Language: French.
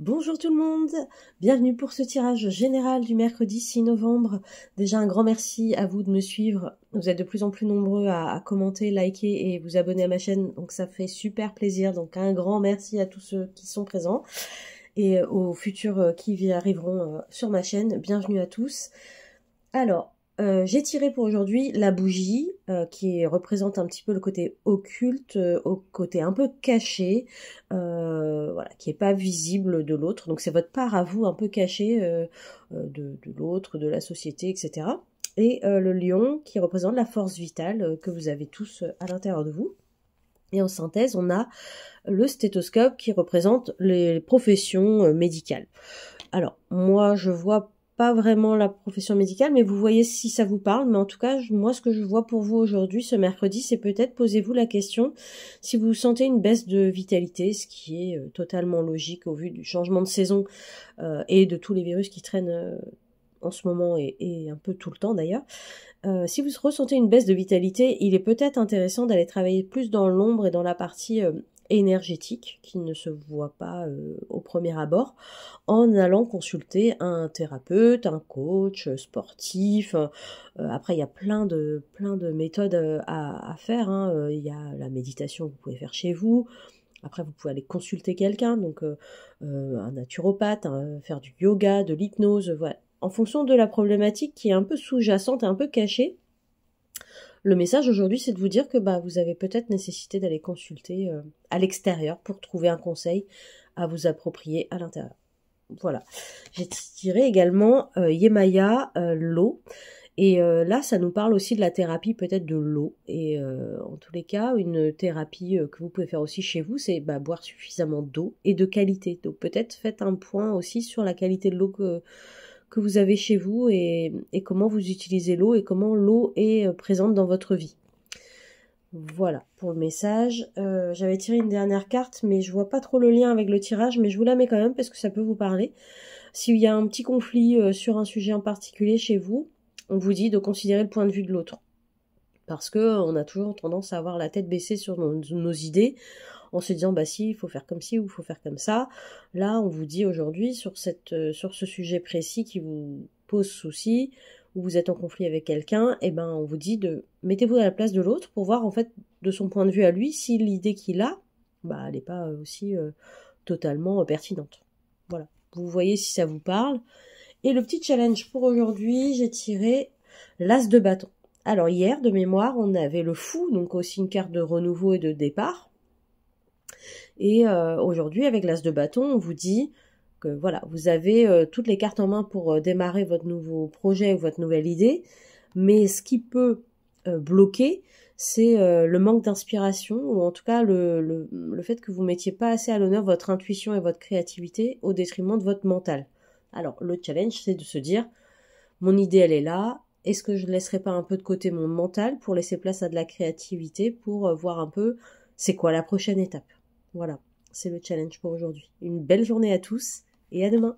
Bonjour tout le monde, bienvenue pour ce tirage général du mercredi 6 novembre. Déjà un grand merci à vous de me suivre, vous êtes de plus en plus nombreux à commenter, liker et vous abonner à ma chaîne, donc ça fait super plaisir, donc un grand merci à tous ceux qui sont présents et aux futurs qui arriveront sur ma chaîne, bienvenue à tous. Alors, j'ai tiré pour aujourd'hui la bougie qui représente un petit peu le côté occulte, au côté un peu caché, voilà, qui est pas visible de l'autre. Donc c'est votre part à vous un peu cachée de l'autre, de la société, etc. Et le lion qui représente la force vitale que vous avez tous à l'intérieur de vous. Et en synthèse, on a le stéthoscope qui représente les professions médicales. Alors, moi, je vois pas vraiment la profession médicale, mais vous voyez si ça vous parle. Mais en tout cas, moi, ce que je vois pour vous aujourd'hui, ce mercredi, c'est peut-être posez-vous la question si vous sentez une baisse de vitalité, ce qui est totalement logique au vu du changement de saison et de tous les virus qui traînent en ce moment et un peu tout le temps d'ailleurs. Si vous ressentez une baisse de vitalité, il est peut-être intéressant d'aller travailler plus dans l'ombre et dans la partie énergétique qui ne se voit pas au premier abord, en allant consulter un thérapeute, un coach sportif. Après, il y a plein de méthodes à faire. Hein. Il y a la méditation que vous pouvez faire chez vous. Après, vous pouvez aller consulter quelqu'un, donc un naturopathe, faire du yoga, de l'hypnose, voilà. En fonction de la problématique qui est un peu sous-jacente et un peu cachée, le message aujourd'hui, c'est de vous dire que vous avez peut-être nécessité d'aller consulter à l'extérieur pour trouver un conseil à vous approprier à l'intérieur. Voilà. J'ai tiré également Yemaya, l'eau. Et là, ça nous parle aussi de la thérapie peut-être de l'eau. Et en tous les cas, une thérapie que vous pouvez faire aussi chez vous, c'est boire suffisamment d'eau et de qualité. Donc peut-être faites un point aussi sur la qualité de l'eau que vous avez chez vous et comment vous utilisez l'eau et comment l'eau est présente dans votre vie. Voilà pour le message. J'avais tiré une dernière carte, mais je vois pas trop le lien avec le tirage, mais je vous la mets quand même parce que ça peut vous parler. S'il y a un petit conflit sur un sujet en particulier chez vous, on vous dit de considérer le point de vue de l'autre. Parce que on a toujours tendance à avoir la tête baissée sur nos idées, en se disant si, il faut faire comme ci ou il faut faire comme ça. Là, on vous dit aujourd'hui sur ce sujet précis qui vous pose souci, où vous êtes en conflit avec quelqu'un, on vous dit de mettez-vous à la place de l'autre pour voir en fait de son point de vue à lui si l'idée qu'il a, elle n'est pas aussi totalement pertinente. Voilà. Vous voyez si ça vous parle. Et le petit challenge pour aujourd'hui, j'ai tiré l'as de bâton. Alors hier, de mémoire, on avait le fou, donc aussi une carte de renouveau et de départ. Et aujourd'hui, avec l'as de bâton, on vous dit que voilà, vous avez toutes les cartes en main pour démarrer votre nouveau projet ou votre nouvelle idée. Mais ce qui peut bloquer, c'est le manque d'inspiration, ou en tout cas le fait que vous mettiez pas assez à l'honneur votre intuition et votre créativité au détriment de votre mental. Alors, le challenge, c'est de se dire, mon idée, elle est là, est-ce que je ne laisserai pas un peu de côté mon mental pour laisser place à de la créativité, pour voir un peu c'est quoi la prochaine étape. Voilà, c'est le challenge pour aujourd'hui. Une belle journée à tous et à demain.